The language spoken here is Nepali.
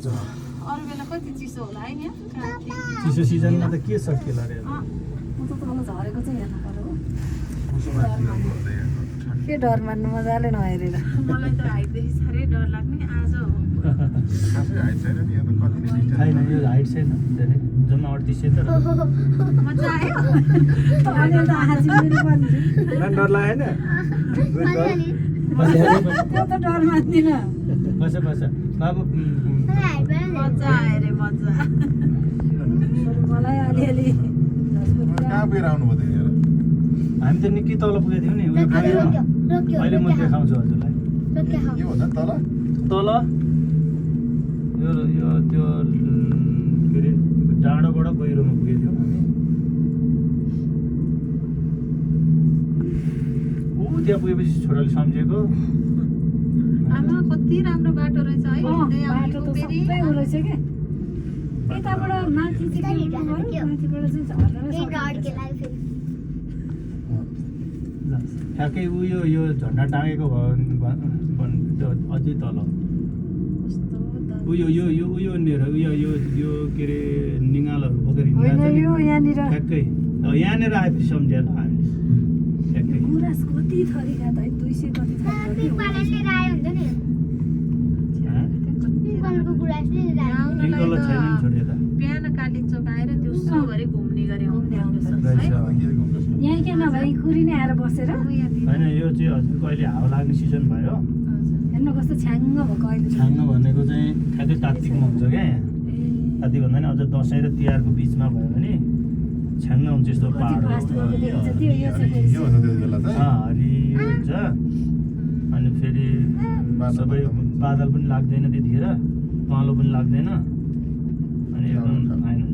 अरू बेला कति चिसो होला है यहाँ चिसो सिजनमा त के सकिएला रे म त तल झरेको चाहिँ हेर्नु पर्यो के डर मान्नु मजाले नहेरेर मलाई त हाइटदेखि साह्रै डर लाग्ने आज हो छैन यो हाइट छैन धेरै जम्मा 38 त मजा आयो अहिले त आँखा चिम्लिनु पर्ने डर लागेन त्यो त डर मान्दिनँ बस बस बाबु मजा आयो रे मजा मलाई अलिअलि हामी त निकै तल पुगेको थियौँ नि उयो गहिरोमा। अहिले म देखाउँछु हजुरलाई तल यो त्यो के अरे डाँडोबाट गहिरोमा पुगेको थियौँ हामी। ऊ त्यहाँ पुगेपछि छोराले सम्झेको आमा कति राम्रो बाटो रहेछ है हिँड्दै बाटो आउनेको त फेरि सबै उ रहेछ के यताबाट माथि चाहिँ के गर्नु पर्यो? माथिबाट चाहिँ झर्नमै सकिन्छ। ठ्याक्कै उयो यो झन्डा टाँगेको भयो अझै तल कस्तो डर। उयो यो यो उयो निर उयो यो यो के अरे निगालहरू बोकेर होइन हिँड्दा यो यहाँनिर ठ्याक्कै यहाँनिर आएपछि सम्झिहाल्छ हामी ठ्याक्कै गुराँस कति थरीका त है 200 कति थरीका पिङ्कल छैन नि छोडेर बिहान काली चोक आएर त्यो सुभरि घुम्ने गरी आउने हाम्रो है यहाँ के नभए कुरी नै आएर बसेर होइन यो चाहिँ हजुरको अहिले हावा लाग्ने सिजन भयो हेर्नु कस्तो छ्याङ्ग भएको अहिले छाङ्ग भनेको चाहिँ ठ्याक्कै कार्तिकमा हुन्छ क्या कार्तिक भन्दा नि अझ दसैँ र तिहारको बिचमा भयो भने छ्याङ्ग हुन्छ यस्तो कति पाहाड फास्ट भएको देखिन्छ त्यो यो चाहिँ हरियो हुन्छ अनि फेरि सबै बादल पनि लाग्दैन त्यतिखेर पहेँलो पनि लाग्दैन अनि एकदम फाइन हुन्छ